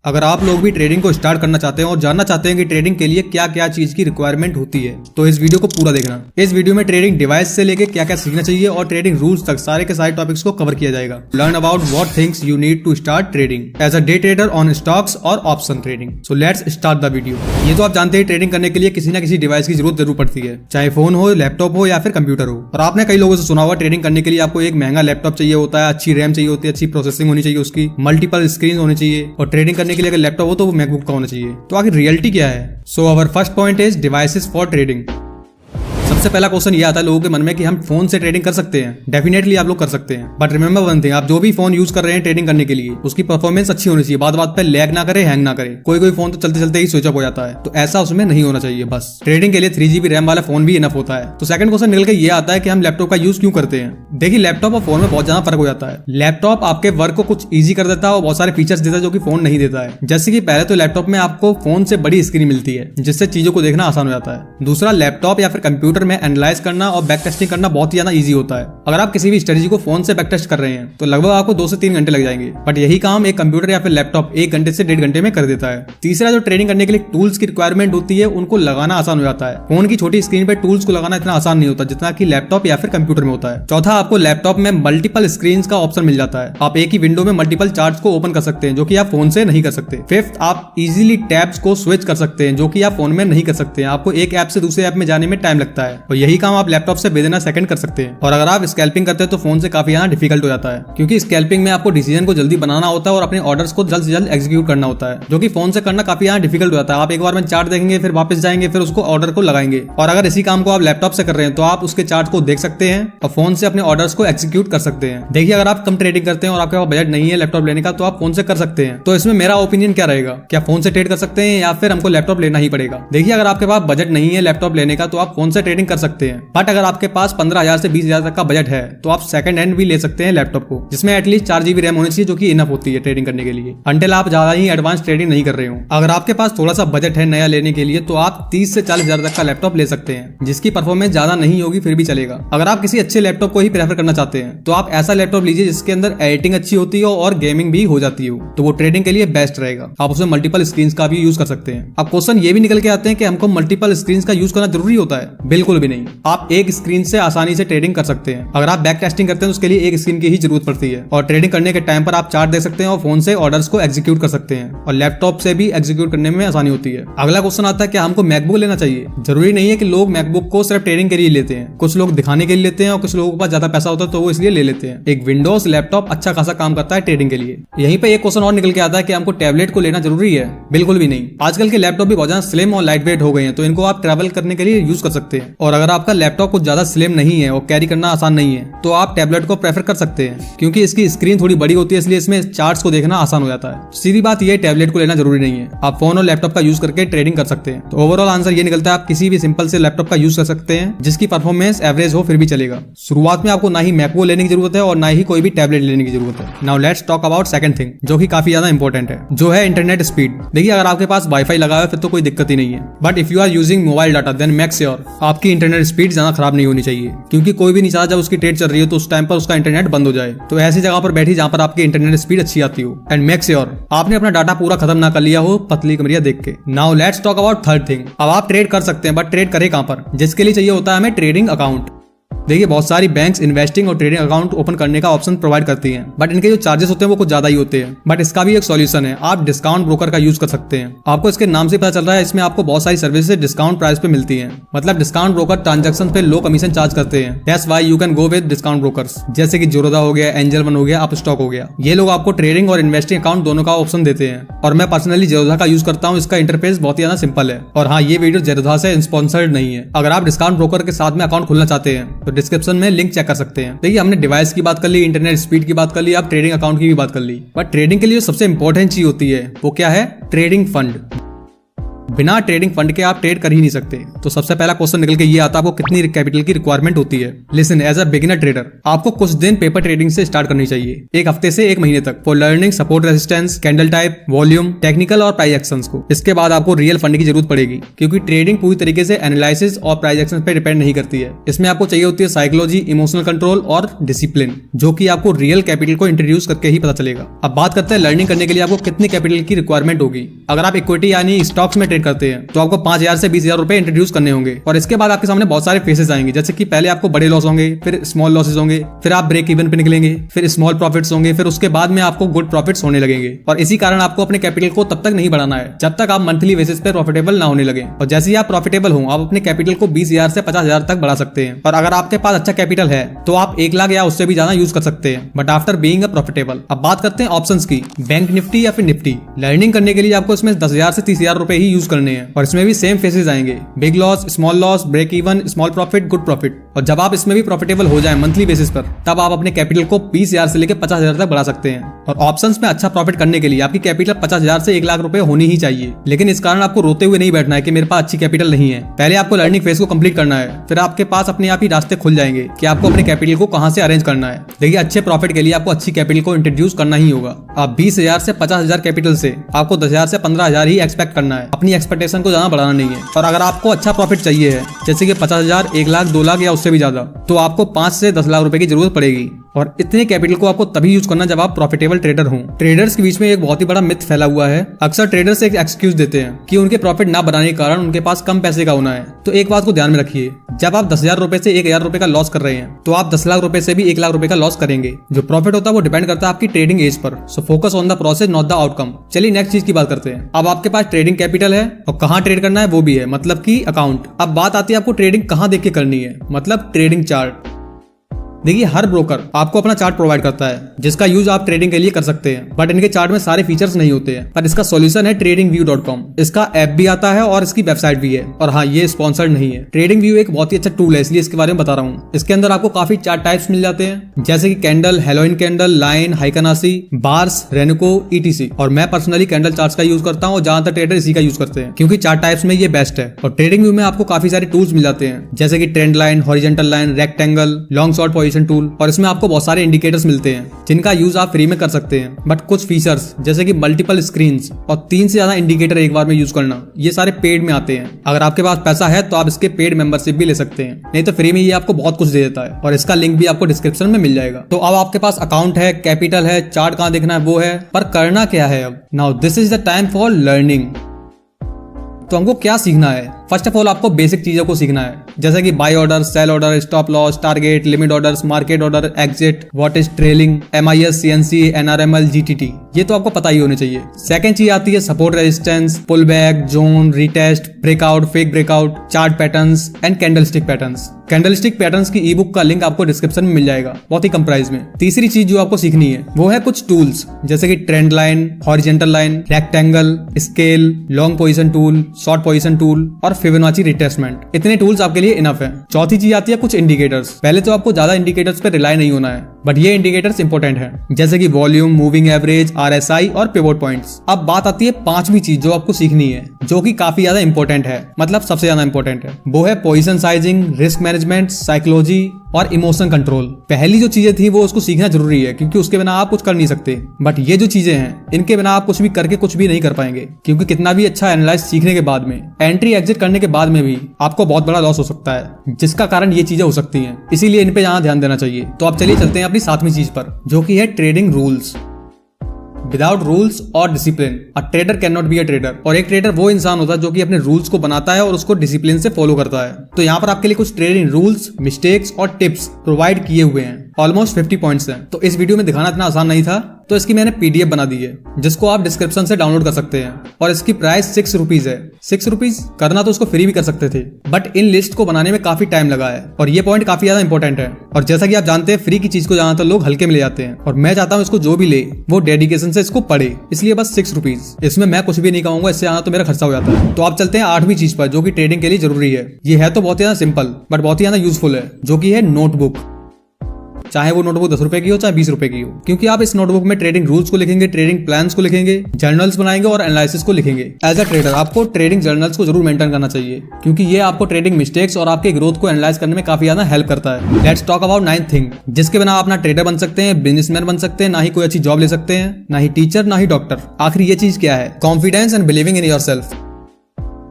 अगर आप लोग भी ट्रेडिंग को स्टार्ट करना चाहते हैं और जानना चाहते हैं कि ट्रेडिंग के लिए क्या क्या चीज की रिक्वायरमेंट होती है तो इस वीडियो को पूरा देखना। इस वीडियो में ट्रेडिंग डिवाइस से लेके क्या क्या सीखना चाहिए और ट्रेडिंग रूल्स तक सारे के सारे टॉपिक्स को कवर किया जाएगा। Learn about what things you need to start trading as a day trader on stocks और option trading. So let's start the video. ये तो आप जानते हैं ट्रेडिंग करने के लिए किसी ना किसी डिवाइस की जरूरत जरूर पड़ती है, चाहे फोन हो, लैपटॉप हो या फिर कंप्यूटर हो। और आपने कई लोगों से सुना होगा ट्रेडिंग करने के लिए आपको एक महंगा लैपटॉप चाहिए होता है, अच्छी रैम चाहिए होती है, अच्छी प्रोसेसिंग होनी चाहिए, उसकी मल्टीपल स्क्रीन होनी चाहिए। और ट्रेडिंग करने के लिए अगर लैपटॉप हो तो मैकबुक का होना चाहिए। तो आखिर रियलिटी क्या है? So our first point is devices for trading. सबसे पहला क्वेश्चन ये आता है लोगों के मन में कि हम फोन से ट्रेडिंग कर सकते हैं। डेफिनेटली आप लोग कर सकते हैं, बट रिमेंबर वन थिंग, आप जो भी फोन यूज कर रहे हैं ट्रेडिंग करने के लिए उसकी परफॉर्मेंस अच्छी होनी चाहिए। बात बात पे लैग ना करे, हैंग ना करे। कोई कोई फोन तो चलते चलते ही स्विच ऑफ हो जाता है, तो ऐसा उसमें नहीं होना चाहिए। बस ट्रेडिंग के लिए 3GB रैम वाला फोन भी इनफ होता है। तो सेकंड क्वेश्चन निकल के ये आता है कि हम लैपटॉप का यूज क्यों करते हैं। देखिए, लैपटॉप और फोन में बहुत ज्यादा फर्क हो जाता है। लैपटॉप आपके वर्क को कुछ ईजी कर देता है और बहुत सारे फीचर्स देता है जो कि फोन नहीं देता है। जैसे कि पहले तो लैपटॉप में आपको फोन से बड़ी स्क्रीन मिलती है जिससे चीजों को देखना आसान हो जाता है। दूसरा, लैपटॉप या फिर कंप्यूटर में एनालाइज करना और बैक टेस्टिंग करना बहुत ही ज्यादा इजी होता है। अगर आप किसी भी स्ट्रेटजी को फोन से बैक टेस्ट कर रहे हैं तो लगभग आपको 2 से 3 घंटे लग जाएंगे, बट यही काम एक कंप्यूटर या फिर लैपटॉप 1 घंटे से 1.5 घंटे में कर देता है। तीसरा, जो ट्रेडिंग करने के लिए टूल्स की रिक्वायरमेंट होती है उनको लगाना आसान हो जाता है। फोन की छोटी स्क्रीन पे टूल्स को लगाना इतना आसान नहीं होता जितना कि लैपटॉप या फिर कंप्यूटर में होता है। चौथा, आपको लैपटॉप में मल्टीपल स्क्रीन का ऑप्शन मिल जाता है। आप एक ही विंडो में मल्टीपल चार्ट्स को ओपन कर सकते हैं जो कि आप फोन से नहीं कर सकते। फिफ्थ, आप इजीली टैब्स को स्विच कर सकते हैं जो कि आप फोन में नहीं कर सकते हैं। आपको एक ऐप से दूसरे ऐप में जाने में टाइम लगता है और यही काम आप लैपटॉप से विदिन अ सेकंड कर सकते हैं। और अगर आप स्कैल्पिंग करते हैं तो फोन से काफी ज्यादा डिफिकल्ट हो जाता है, क्योंकि स्कैल्पिंग में आपको डिसीजन को जल्दी बनाना होता है और अपने ऑर्डर्स को जल्द से जल्द एग्जीक्यूट करना होता है, जो कि फोन से करना काफी ज्यादा डिफिकल्ट हो जाता है। आप एक बार में चार्ट देखेंगे, फिर वापस जाएंगे, फिर उसको ऑर्डर को लगाएंगे। और अगर इसी काम को आप लैपटॉप से कर रहे हैं तो आप उसके चार्ट को देख सकते हैं और फोन से अपने ऑर्डर्स को एग्जीक्यूट कर सकते हैं। देखिए, अगर आप कम ट्रेडिंग करते हैं और आपके पास बजट नहीं है लैपटॉप लेने का तो आप फोन से कर सकते हैं। तो इसमें मेरा ओपिनियन क्या रहेगा, क्या फोन से ट्रेड कर सकते हैं या फिर हमको लैपटॉप लेना ही पड़ेगा? देखिए, अगर आपके पास बजट नहीं है लैपटॉप लेने का तो आप फोन से ट्रेडिंग कर सकते हैं, बट अगर आपके पास 15,000 से 20,000 तक का बजट है तो आप सेकंड हैंड भी ले सकते हैं लैपटॉप को, जिसमें एटलीस्ट 4GB रैम होनी चाहिए जो कि इनफ होती है ट्रेडिंग करने के लिए, अंटिल आप ज्यादा ही एडवांस ट्रेडिंग नहीं कर रहे हो। अगर आपके पास थोड़ा सा बजट है नया लेने के लिए तो आप 30 से 40,000 तक का लैपटॉप ले सकते हैं, जिसकी परफॉर्मेंस ज्यादा नहीं होगी फिर भी चलेगा। अगर आप किसी अच्छे लैपटॉप को ही प्रेफर करना चाहते हैं तो आप ऐसा लैपटॉप लीजिए जिसके अंदर एडिटिंग अच्छी होती हो और गेमिंग भी हो जाती हो, तो वो ट्रेडिंग के लिए बेस्ट रहेगा। आप उसमें मल्टीपल स्क्रीन का भी यूज कर सकते हैं। अब क्वेश्चन ये भी निकल के आते हैं कि हमको मल्टीपल स्क्रीन का यूज करना जरूरी होता है? बिल्कुल भी नहीं। आप एक स्क्रीन से आसानी से ट्रेडिंग कर सकते हैं। अगर आप बैक टेस्टिंग करते हैं तो उसके लिए एक स्क्रीन की ही जरूरत पड़ती है और ट्रेडिंग करने के टाइम पर आप चार्ट देख सकते हैं और फोन से ऑर्डर्स को एग्जीक्यूट कर सकते हैं और लैपटॉप से भी एग्जीक्यूट करने में आसानी होती है। अगला क्वेश्चन आता है कि हमको मैकबुक लेना चाहिए? जरूरी नहीं है कि लोग मैकबुक को सिर्फ ट्रेडिंग के लिए लेते हैं। कुछ लोग दिखाने के लिए लेते हैं और कुछ लोगों के पास ज्यादा पैसा होता है तो वो इसलिए ले लेते हैं। एक विंडोज लैपटॉप अच्छा खासा काम करता है ट्रेडिंग के लिए। यहीं पे एक क्वेश्चन और निकल के आता है कि हमको टैबलेट को लेना जरूरी है? बिल्कुल भी नहीं। आजकल के लैपटॉप भी बहुत ज्यादा स्लिम और लाइट वेट हो गए हैं, तो इनको आप ट्रैवल करने के लिए यूज कर सकते हैं। और अगर आपका लैपटॉप कुछ ज्यादा स्लिम नहीं है और कैरी करना आसान नहीं है तो आप टैबलेट को प्रेफर कर सकते हैं, क्योंकि इसकी स्क्रीन थोड़ी बड़ी होती है इसलिए इसमें चार्ट्स को देखना आसान हो जाता है। सीधी बात यह, टैबलेट को लेना जरूरी नहीं है। आप फोन और लैपटॉप का यूज करके ट्रेडिंग कर सकते हैं। तो ओवरऑल आंसर ये निकलता है आप किसी भी सिंपल से लैपटॉप का यूज कर सकते हैं जिसकी परफॉर्मेंस एवरेज हो फिर भी चलेगा। शुरुआत में आपको ना ही मैकबुक लेने की जरूरत है और ना ही कोई भी टैबलेट लेने की जरूरत है। Now let's talk about second thing, जो कि काफी ज्यादा इंपॉर्टेंट है, जो है इंटरनेट स्पीड। देखिए, अगर आपके पास वाईफाई लगा है फिर तो कोई दिक्कत ही नहीं है, but if you are using mobile data then make sure आपकी इंटरनेट स्पीड ज्यादा खराब नहीं होनी चाहिए, क्योंकि कोई भी नहीं चाहता जब उसकी ट्रेड चल रही है तो उस टाइम पर उसका इंटरनेट बंद हो जाए। तो ऐसी जगह पर बैठी जहां पर आपकी इंटरनेट स्पीड अच्छी आती हो एंड मेक श्योर आपने अपना डाटा पूरा खत्म ना कर लिया हो पतली कमरिया देख के। Now let's talk about third thing. अब आप ट्रेड कर सकते हैं, बट ट्रेड करें कहां पर? जिसके लिए चाहिए होता है हमें ट्रेडिंग अकाउंट। देखिए, बहुत सारी बैंक्स इन्वेस्टिंग और ट्रेडिंग अकाउंट ओपन करने का ऑप्शन प्रोवाइड करती हैं, बट इनके जो चार्जेस होते हैं वो कुछ ज्यादा ही होते हैं। बट इसका भी एक सॉल्यूशन है, आप डिस्काउंट ब्रोकर का यूज कर सकते हैं। आपको इसके नाम से पता चल रहा है इसमें आपको बहुत सारी सर्विसेज डिस्काउंट प्राइस पे मिलती हैं। मतलब डिस्काउंट ब्रोकर ट्रांजैक्शन पे लो कमीशन चार्ज करते हैं। That's why you can go with discount brokers, जैसे कि ज़ीरोधा हो गया, एंजल वन हो गया, अपस्टॉक हो गया। ये लोग आपको ट्रेडिंग और इन्वेस्टिंग अकाउंट दोनों का ऑप्शन देते हैं और मैं पर्सनली ज़ीरोधा का यूज करता हूँ। इसका इंटरफेस बहुत ही ज्यादा सिंपल है। और हाँ, ये वीडियो ज़ीरोधा से स्पॉन्सर्ड नहीं है। अगर आप डिस्काउंट ब्रोकर के साथ में अकाउंट खोलना चाहते हैं तो डिस्क्रिप्शन में लिंक चेक कर सकते हैं। देखिए, हमने डिवाइस की बात कर ली, इंटरनेट स्पीड की बात कर ली, आप ट्रेडिंग अकाउंट की भी बात कर ली, बट ट्रेडिंग के लिए सबसे इंपॉर्टेंट चीज होती है वो क्या है? Trading fund. बिना ट्रेडिंग फंड के आप ट्रेड कर ही नहीं सकते। तो सबसे पहला क्वेश्चन निकल के ये आता है आपको कितनी कैपिटल की रिक्वायरमेंट होती है। Listen, as a beginner trader आपको कुछ दिन पेपर ट्रेडिंग से स्टार्ट करनी चाहिए, एक हफ्ते से एक महीने तक, for learning support resistance, candle type, volume, technical और प्राइस एक्शंस को। इसके बाद आपको रियल फंड की जरूरत पड़ेगी, क्योंकि ट्रेडिंग पूरी तरीके से एनालिसिस और प्राइस एक्शंस पे डिपेंड नहीं करती है। इसमें आपको चाहिए होती है साइकोलॉजी, इमोशनल कंट्रोल और डिसिप्लिन, जो कि आपको रियल कैपिटल को इंट्रोड्यूस करके ही पता चलेगा। अब बात करते हैं लर्निंग करने के लिए आपको कितनी कैपिटल की रिक्वायरमेंट होगी। अगर आप इक्विटी यानी स्टॉक्स में ट्रेड करते हैं तो आपको 5,000 से 20,000 रुपए इंट्रोड्यूस करने होंगे, और इसके बाद आपके सामने बहुत सारे फेसेस आएंगे, जैसे कि पहले आपको बड़े लॉस होंगे, फिर स्मॉल लॉसेस होंगे, फिर आप ब्रेक इवन पे निकलेंगे, फिर स्मॉल प्रॉफिट्स होंगे, फिर उसके बाद में आपको गुड प्रॉफिट्स होने लगेंगे। और इसी कारण आपको अपने कैपिटल को तब तक नहीं बढ़ाना है जब तक आप मंथली बेसिस पे प्रॉफिटेबल ना होने लगे। और जैसे ही आप प्रॉफिटेबल हो आप अपने कैपिटल को 20,000 से 50,000 तक बढ़ा सकते हैं। और अगर आपके पास अच्छा कैपिटल है तो आप 1 लाख या उससे भी ज्यादा यूज कर सकते हैं, but after being a profitable. अब बात करते हैं ऑप्शंस की, बैंक निफ्टी या फिर निफ्टी। लर्निंग करने के लिए आपको इसमें 10,000 से 30,000 रुपए ही यूज करने हैं, और इसमें भी सेम फेसेस आएंगे, big loss, small loss, break even, small profit, good profit. और जब आप इसमें भी प्रॉफिटेबल हो जाए मंथली बेसिस पर, तब आप अपने कैपिटल को 20,000 से लेकर 50,000 तक बढ़ा सकते हैं। और ऑप्शंस में अच्छा प्रॉफिट करने के लिए आपकी कैपिटल 50,000 से 1 लाख रुपए होनी ही चाहिए। लेकिन इस कारण आपको रोते हुए नहीं बैठना है कि मेरे पास अच्छी कैपिटल नहीं है। पहले आपको लर्निंग फेज को कंप्लीट करना है, फिर आपके पास अपने आप ही रास्ते खुल जाएंगे कि आपको अपने कैपिटल को कहां से अरेंज करना है। देखिए, अच्छे प्रॉफिट के लिए आपको अच्छी कैपिटल को इंट्रोड्यूस करना ही होगा। आप 20,000 से 50,000 कैपिटल से आपको 10,000 से 15,000 ही एक्सपेक्ट करना है, अपनी एक्सपेक्टेशन को ज्यादा बढ़ाना नहीं है। और अगर आपको अच्छा प्रॉफिट चाहिए है, जैसे कि 50,000, 1 लाख, 2 लाख या उससे भी ज्यादा, तो आपको 5 से 10 लाख रुपए की जरूरत पड़ेगी। और इतने कैपिटल को आपको तभी यूज करना जब आप प्रॉफिटेबल ट्रेडर हो। ट्रेडर्स के बीच में एक बहुत ही बड़ा मिथ फैला हुआ है। अक्सर ट्रेडर्स एक एक्सक्यूज देते हैं कि उनके प्रॉफिट ना बनाने के कारण उनके पास कम पैसे का होना है। तो एक बात को ध्यान में रखिए, जब आप 10,000 रुपए से 1,000 रुपए का लॉस कर रहे हैं तो आप 10 लाख रुपए से भी 1 लाख रुपए का लॉस करेंगे। जो प्रॉफिट होता है वो डिपेंड करता है आपकी ट्रेडिंग एज पर। So focus on the process not the outcome. चलिए नेक्स्ट चीज की बात करते हैं। अब आपके पास ट्रेडिंग कैपिटल है और कहाँ ट्रेड करना है वो भी है, मतलब की अकाउंट। अब बात आती है आपको ट्रेडिंग कहाँ देख के करनी है, मतलब ट्रेडिंग चार्ट। देखिए, हर ब्रोकर आपको अपना चार्ट प्रोवाइड करता है जिसका यूज आप ट्रेडिंग के लिए कर सकते हैं, बट इनके चार्ट में सारे फीचर्स नहीं होते हैं। पर इसका सॉल्यूशन है tradingview.com। इसका ऐप भी आता है और इसकी वेबसाइट भी है। और हाँ, ये स्पॉन्सर्ड नहीं है। ट्रेडिंग व्यू एक बहुत ही अच्छा टूल है, इसलिए इसके बारे में बता रहा हूँ। इसके अंदर आपको काफी चार्ट टाइप्स मिल जाते हैं, जैसे कि कैंडल, हेलोइन candle, line, heikin ashi, bars, renko, ETC। और मैं पर्सनली कैंडल चार्ट्स का यूज करता हूँ और ज्यादातर ट्रेडर इसी का यूज करते हैं, क्योंकि चार्ट टाइप्स में ये बेस्ट है। और ट्रेडिंग व्यू में आपको काफी सारे टूल्स मिल जाते हैं, जैसे कि trend line, horizontal line, rectangle, long short position tool. और इसमें आपको बहुत सारे इंडिकेटर्स मिलते हैं जिनका यूज आप फ्री में कर सकते हैं। बट कुछ फीचर्स जैसे कि मल्टीपल स्क्रीन्स और 3 से ज्यादा इंडिकेटर एक बार में यूज करना, ये सारे पेड में आते हैं। अगर आपके पास पैसा है तो आप इसके पेड मेंबरशिप भी ले सकते हैं, नहीं तो फ्री में ये आपको बहुत कुछ दे देता है। और इसका लिंक भी आपको डिस्क्रिप्शन में मिल जाएगा। तो अब आपके पास अकाउंट है, कैपिटल है, चार्ट कहाँ देखना है वो है, पर करना क्या है अब। Now this is the time for learning. तो हमको क्या सीखना है? फर्स्ट ऑफ ऑल आपको बेसिक चीजों को सीखना है, जैसे कि buy order, sell order, stop loss, target, limit orders, market order, exit, what is trailing, MIS, CNC, NRML, GTT, ये तो आपको पता ही होने चाहिए। सेकंड चीज आती है support resistance, pull back, zone, retest, breakout, fake breakout, chart patterns and candlestick patterns. Candlestick patterns की ई-बुक का लिंक आपको डिस्क्रिप्शन में मिल जाएगा, बहुत ही कम प्राइस में। तीसरी चीज जो आपको सीखनी है वो है कुछ टूल्स, जैसे कि trend line, horizontal line, rectangle, scale, long position tool, short position tool और फिबोनाची रिट्रेसमेंट। इतने टूल्स आपके लिए इनफ है। चौथी चीज आती है कुछ इंडिकेटर्स। पहले तो आपको ज्यादा इंडिकेटर्स पर रिलाई नहीं होना है, बट ये इंडिकेटर्स इंपॉर्टेंट है, जैसे कि वॉल्यूम, मूविंग एवरेज, RSI और पिवोट पॉइंट्स। अब बात आती है पांचवी चीज जो आपको सीखनी है, जो कि काफी ज्यादा इंपॉर्टेंट है, मतलब सबसे ज्यादा इंपॉर्टेंट है, वो है position sizing, risk management, psychology और इमोशन कंट्रोल। पहली जो चीजें थी वो उसको सीखना जरूरी है, क्योंकि उसके बिना आप कुछ कर नहीं सकते। बट ये जो चीजें हैं इनके बिना आप कुछ भी करके कुछ भी नहीं कर पाएंगे, क्योंकि कितना भी अच्छा एनालाइज सीखने के बाद में, एंट्री एग्जिट करने के बाद में भी आपको बहुत बड़ा लॉस हो सकता है, जिसका कारण ये चीजें हो सकती हैं। इसीलिए इन पे यहाँ ध्यान देना चाहिए। तो आप चलिए चलते हैं अपनी सातवीं चीज पर, जो कि है ट्रेडिंग रूल्स। विदाउट रूल्स और discipline a trader can not be a trader. और एक ट्रेडर वो इंसान होता है जो कि अपने रूल्स को बनाता है और उसको डिसिप्लिन से फॉलो करता है। तो यहाँ पर आपके लिए कुछ ट्रेडिंग रूल्स, मिस्टेक्स और टिप्स प्रोवाइड किए हुए हैं। ऑलमोस्ट 50 पॉइंट्स हैं। तो इस वीडियो में दिखाना इतना आसान नहीं था, तो इसकी मैंने PDF बना दी है, जिसको आप डिस्क्रिप्शन से डाउनलोड कर सकते हैं। और इसकी प्राइस 6 रुपीज है। 6 रुपीज करना तो उसको फ्री भी कर सकते थे, बट इन लिस्ट को बनाने में काफी टाइम लगा है। और ये पॉइंट काफी ज्यादा इंपॉर्टेंट है। और जैसा कि आप जानते हैं, फ्री की चीज को ज्यादातर लोग हल्के में ले जाते हैं, और मैं चाहता हूँ इसको जो भी ले वो डेडिकेशन से इसको पढ़े, इसलिए बस 6 रुपीज। इसमें मैं कुछ भी नहीं कहूंगा, इससे ज्यादा तो मेरा खर्चा हो जाता है। तो आप चलते हैं 8वीं चीज पर, जो कि ट्रेडिंग के लिए जरूरी है। ये है तो बहुत ज्यादा सिंपल, बट बहुत ही ज्यादा यूजफुल है, जो कि है नोटबुक। चाहे वो नोटबुक 10 रुपए की हो चाहे 20 रुपए की हो, क्योंकि आप इस नोटबुक में ट्रेडिंग रूल्स को लिखेंगे, ट्रेडिंग प्लान्स को लिखेंगे, जर्नल्स बनाएंगे और एनालिसिस को लिखेंगे। एज अ ट्रेडर आपको ट्रेडिंग जर्नल्स को जरूर मेंटेन करना चाहिए, क्योंकि ये आपको ट्रेडिंग मिस्टेक्स और आपके ग्रोथ को एनालाइज करने में काफी ज्यादा हेल्प करता है। Let's talk about 9th thing जिसके बिना आप ना ट्रेडर बन सकते हैं, बिजनेसमैन बन सकते हैं, ना ही कोई अच्छी जॉब ले सकते हैं, ना ही टीचर, ना ही डॉक्टर। आखिर ये चीज क्या है? Confidence and believing in yourself.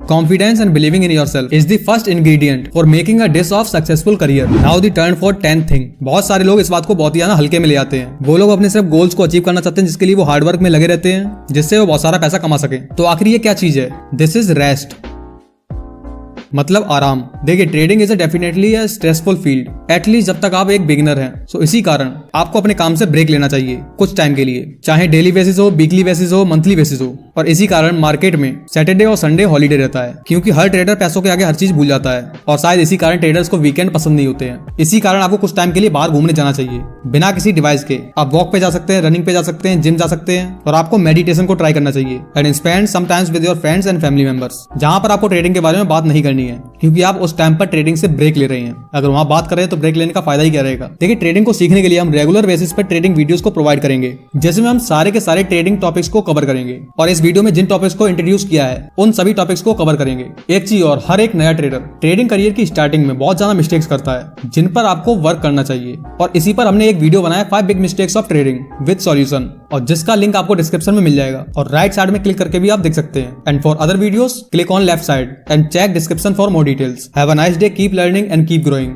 Confidence and believing in yourself is the first ingredient for making a dish of successful career. Now the turn for 10th thing. बहुत सारे लोग इस बात को बहुत ही ज्यादा हल्के में ले आते हैं। वो लोग अपने सिर्फ गोल्स को अचीव करना चाहते हैं, जिसके लिए वो हार्ड वर्क में लगे रहते हैं, जिससे वो बहुत सारा पैसा कमा सके। तो आखिर ये क्या चीज है? दिस इज रेस्ट, मतलब आराम। देखिए, trading is definitely a stressful field, at least जब तक आप एक बिगिनर हैं। सो इसी कारण आपको अपने काम से ब्रेक लेना चाहिए कुछ टाइम के लिए, चाहे डेली बेसिस हो, वीकली बेसिस हो, मंथली बेसिस हो। और इसी कारण मार्केट में सैटरडे और संडे हॉलीडे रहता है, क्योंकि हर ट्रेडर पैसों के आगे हर चीज भूल जाता है। और शायद इसी कारण ट्रेडर्स को वीकेंड पसंद नहीं होते हैं। इसी कारण आपको कुछ टाइम के लिए बाहर घूमने जाना चाहिए, बिना किसी डिवाइस के। आप वॉक पे जा सकते हैं, रनिंग पे जा सकते हैं, जिम जा सकते हैं, और आपको मेडिटेशन को ट्राई करना चाहिए and spend some times with your friends and family members, जहां पर आपको ट्रेडिंग के बारे में बात नहीं करनी है, क्योंकि आप उस टाइम पर ट्रेडिंग से ब्रेक ले रहे हैं। अगर वहां बात कर रहे हैं तो ब्रेक लेने का फायदा ही क्या रहेगा? देखिए, ट्रेडिंग को सीखने के लिए हम रेगुलर बेसिस पर ट्रेडिंग वीडियोस को प्रोवाइड करेंगे, जिसमें हम सारे के सारे ट्रेडिंग टॉपिक्स को कवर करेंगे। और इस वीडियो में जिन टॉपिक्स को इंट्रोड्यूस किया है उन सभी टॉपिक्स को कवर करेंगे। एक चीज और, हर एक नया ट्रेडर ट्रेडिंग करियर की स्टार्टिंग में बहुत ज्यादा मिस्टेक्स करता है, जिन पर आपको वर्क करना चाहिए। और इसी पर हमने एक वीडियो बनाया 5 big mistakes of trading with solution, और जिसका लिंक आपको डिस्क्रिप्शन में मिल जाएगा, और राइट साइड में क्लिक करके भी आप देख सकते हैं। And for other videos click on left side and check description for more details. Have a nice day, keep learning and keep growing.